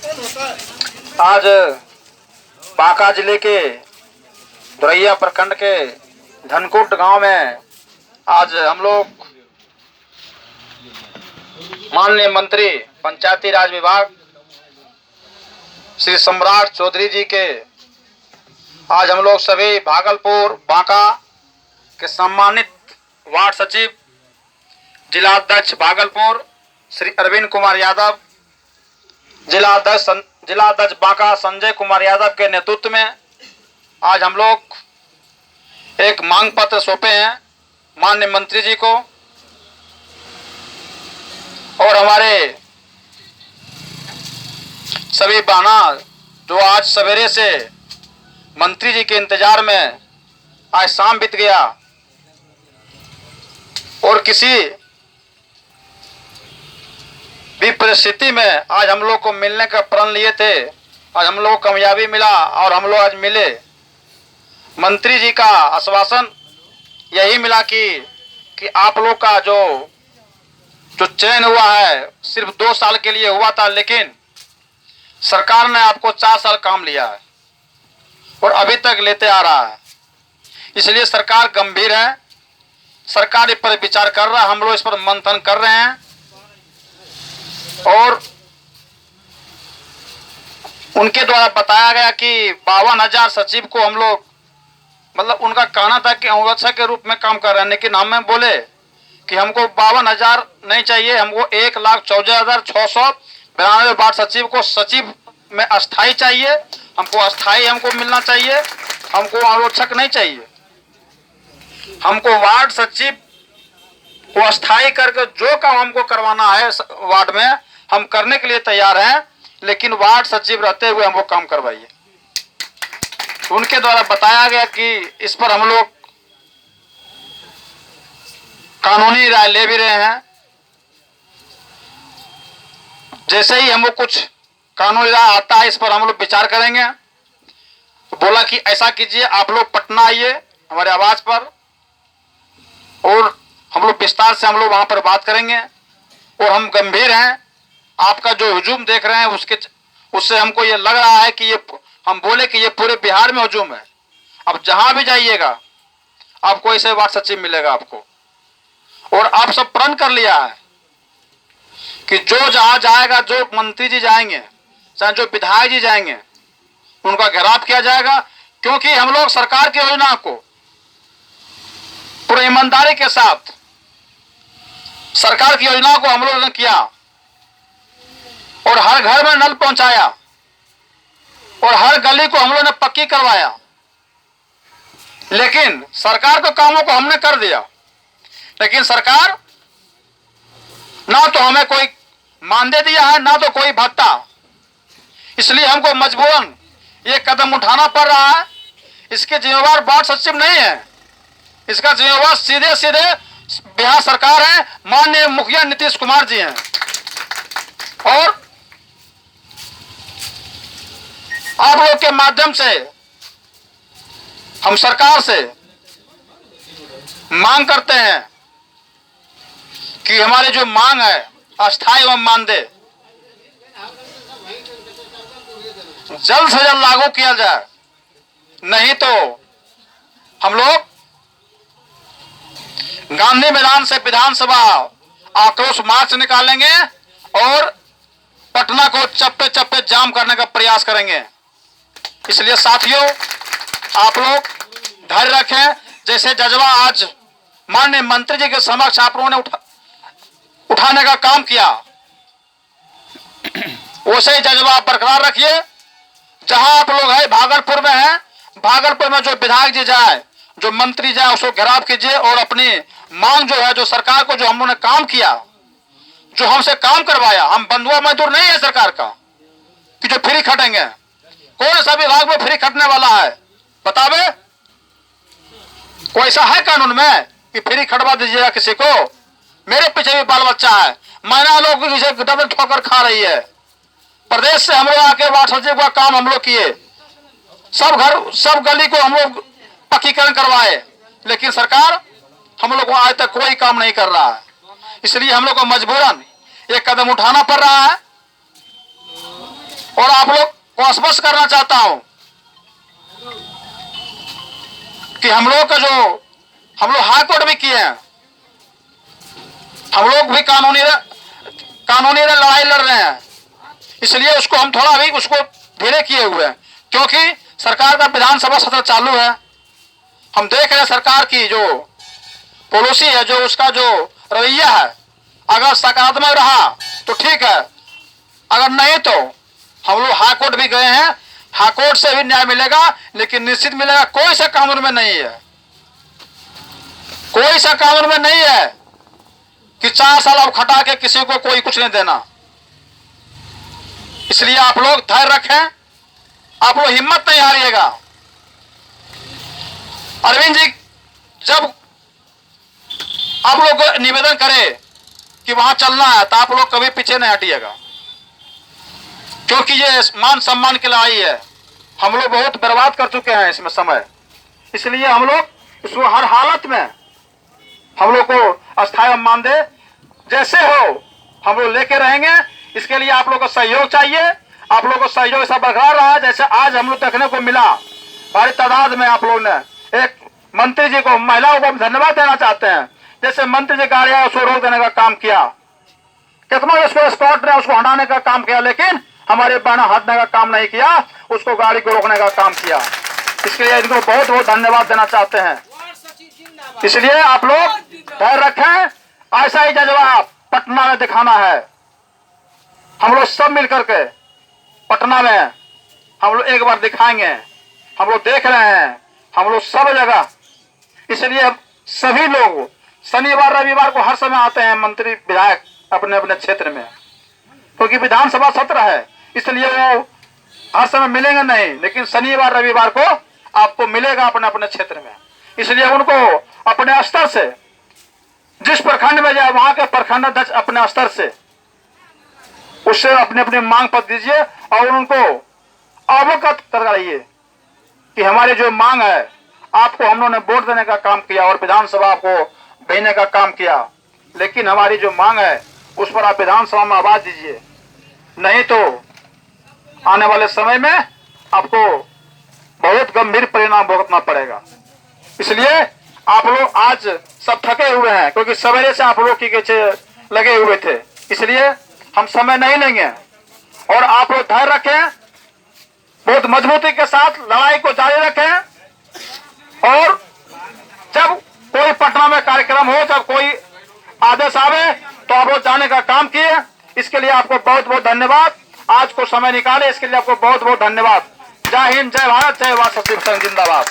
आज बांका जिले के धोरैया प्रखंड के धनकुट गांव में आज हम लोग माननीय मंत्री पंचायती राज विभाग श्री सम्राट चौधरी जी के आज हम लोग सभी भागलपुर बांका के सम्मानित वार्ड सचिव जिला अध्यक्ष भागलपुर श्री अरविंद कुमार यादव, जिला अध्यक्ष बांका संजय कुमार यादव के नेतृत्व में आज हम लोग एक मांग पत्र सौंपे हैं माननीय मंत्री जी को। और हमारे सभी बहना जो आज सवेरे से मंत्री जी के इंतजार में आज शाम बीत गया और किसी भी परिस्थिति में आज हम लोग को मिलने का प्रण लिए थे, आज हम लोग को कामयाबी मिला और हम लोग आज मिले। मंत्री जी का आश्वासन यही मिला कि आप लोग का जो चयन हुआ है सिर्फ 2 साल के लिए हुआ था, लेकिन सरकार ने आपको 4 साल काम लिया है और अभी तक लेते आ रहा है। इसलिए सरकार गंभीर है, सरकार इस पर विचार कर रहा है, हम लोग इस पर मंथन कर रहे हैं। और उनके द्वारा बताया गया कि 52,000 सचिव को हम लोग मतलब उनका कहना था कि अंगरक्षक के रूप में काम कर रहे हैं, लेकिन हमें बोले कि हमको 52,000 नहीं चाहिए, हमको 1,14,692 वार्ड सचिव को सचिव में अस्थाई चाहिए, हमको अस्थाई हमको मिलना चाहिए, हमको अंगरक्षक नहीं चाहिए। हमको वार्ड सचिव को अस्थाई करके जो काम हमको करवाना है वार्ड में हम करने के लिए तैयार हैं, लेकिन वार्ड सचिव रहते हुए हमको काम करवाइए। उनके द्वारा बताया गया कि इस पर हम लोग कानूनी राय ले भी रहे हैं। जैसे ही हमको कुछ कानूनी राय आता है इस पर हम लोग विचार करेंगे। बोला कि ऐसा कीजिए, आप लोग पटना आइए हमारे आवाज पर और हम लोग विस्तार से हम लोग वहां पर बात करेंगे। और हम गंभीर हैं, आपका जो हुजूम देख रहे हैं उससे हमको ये लग रहा है कि ये हम बोले कि ये पूरे बिहार में हुजूम है। अब जहां भी जाइएगा आपको ऐसे वार्ड सचिव मिलेगा आपको। और आप सब प्रण कर लिया है कि जो जहां जाएगा, जो मंत्री जी जाएंगे चाहे जो विधायक जी जाएंगे, उनका घेराव किया जाएगा। क्योंकि हम लोग सरकार की योजना को पूरी ईमानदारी के साथ सरकार की योजना को हम लोगों ने किया और हर घर में नल पहुंचाया और हर गली को हम लोगों ने पक्की करवाया। लेकिन सरकार के कामों को हमने कर दिया, लेकिन सरकार ना तो हमें कोई मानदेय दिया है ना तो कोई भत्ता। इसलिए हमको मजबूरन ये कदम उठाना पड़ रहा है। इसके जिम्मेवार वार्ड सचिव नहीं है, इसका जिम्मेवार सीधे सीधे बिहार सरकार है, माननीय मुखिया नीतीश कुमार जी हैं। और आप लोग के माध्यम से हम सरकार से मांग करते हैं कि हमारी जो मांग है अस्थायी एवं मानदेय जल्द से जल्द लागू किया जाए, नहीं तो हम लोग गांधी मैदान से विधानसभा आक्रोश मार्च निकालेंगे और पटना को चप्पे चप्पे जाम करने का प्रयास करेंगे। इसलिए साथियों आप लोग धैर्य रखें। जैसे जज्बा आज माननीय मंत्री जी के समक्ष आप लोगों ने उठाने का काम किया, वैसे ही जज्बा बरकरार रखिए। जहां आप लोग है भागलपुर में है, भागलपुर में जो विधायक जी जाए, जो मंत्री जाए, उसको घेराव कीजिए और अपनी मांग जो है, जो सरकार को जो हम लोगों ने काम किया, जो हमसे काम करवाया, हम बंधुआ मजदूर नहीं है सरकार का कि जो फ्री खटेंगे। कौन सा विभाग में फ्री खटने वाला है बतावे? कोई ऐसा है कानून में कि फ्री खटवा दीजिएगा किसी को? मेरे पीछे भी बाल बच्चा है, महिला लोग डबल ठोकर खा रही है। प्रदेश से हम लोग आके वार्ड सचिव का काम हम लोग किए, सब घर सब गली को हम लोग पक्कीकरण करवाए, लेकिन सरकार हम लोग को आज तक कोई काम नहीं कर रहा है। इसलिए हम लोग को मजबूरन एक कदम उठाना पड़ रहा है और आप लोग को आश्वस्त करना चाहता हूं कि हम लोग हाई कोर्ट भी किए हैं, हम लोग भी कानूनी लड़ाई लड़ रहे हैं, इसलिए उसको हम थोड़ा भी उसको धीरे किए हुए हैं, क्योंकि सरकार का विधानसभा सत्र चालू है। हम देख रहे हैं सरकार की जो पॉलिसी है, जो उसका जो रवैया है, अगर सकारात्मक रहा तो ठीक है, अगर नहीं तो हम लोग हाई कोर्ट भी गए हैं, हाई कोर्ट से भी न्याय मिलेगा, लेकिन निश्चित मिलेगा। कोई सा कानून में नहीं है, कोई सा कानून में नहीं है कि 4 साल अब खटा के किसी को कोई कुछ नहीं देना। इसलिए आप लोग धैर्य रखें, आप लोग हिम्मत नहीं हारिएगा। अरविंद जी जब आप लोग निवेदन करें कि वहां चलना है, तो आप लोग कभी पीछे नहीं हटिएगा, क्योंकि ये मान सम्मान की लड़ाई है। हम लोग बहुत बर्बाद कर चुके हैं इसमें समय, इसलिए हम लोग इसको हर हालत में हम लोग को अस्थायी मानदेय जैसे हो हम लोग लेके रहेंगे। इसके लिए आप लोग का सहयोग चाहिए। आप लोग को सहयोग ऐसा बरकरार रहा, जैसे आज हम लोग देखने को मिला भारी तादाद में। आप लोग ने एक मंत्री जी को, महिलाओं को धन्यवाद देना चाहते हैं, जैसे मंत्री जी गाड़ी आया उसको रोक देने का काम किया, कितना उसको स्पॉट ने उसको हटाने का काम किया, लेकिन हमारे बहना हटने का काम नहीं किया, उसको गाड़ी को रोकने का काम किया। इसके लिए इनको बहुत बहुत धन्यवाद देना चाहते हैं। इसलिए आप लोग धैर्य रखें, ऐसा ही जज्बा पटना में दिखाना है। हम लोग सब मिलकर के पटना में हम लोग एक बार दिखाएंगे। हम लोग देख रहे हैं, हम लोग सब जगह, इसलिए सभी लोग शनिवार रविवार को हर समय आते हैं मंत्री विधायक अपने अपने क्षेत्र में, क्योंकि विधानसभा सत्र है, इसलिए वो हर समय मिलेंगे नहीं, लेकिन शनिवार रविवार को आपको मिलेगा अपने अपने क्षेत्र में। इसलिए उनको अपने स्तर से, जिस प्रखंड में जाए वहां के प्रखंड अध्यक्ष अपने स्तर से उससे अपने अपने मांग पत्र दीजिए और उनको अवगत कराइए कि हमारी जो मांग है, आपको हम लोगों ने वोट देने का काम किया और विधानसभा को भेजने का काम किया, लेकिन हमारी जो मांग है उस पर आप विधानसभा में आवाज दीजिए, नहीं तो आने वाले समय में आपको बहुत गंभीर परिणाम भुगतना पड़ेगा। इसलिए आप लोग आज सब थके हुए हैं, क्योंकि सवेरे से आप लोग की पीछे लगे हुए थे, इसलिए हम समय नहीं लेंगे। और आप लोग धैर्य रखें, बहुत मजबूती के साथ लड़ाई को जारी रखें, और जब कोई पटना में कार्यक्रम हो, जब कोई आदेश आवे, तो आप लोग जाने का काम किए। इसके लिए आपको बहुत बहुत धन्यवाद। आज को समय निकाले इसके लिए आपको बहुत बहुत धन्यवाद। जय हिंद, जय भारत, जय वासव जिंदाबाद।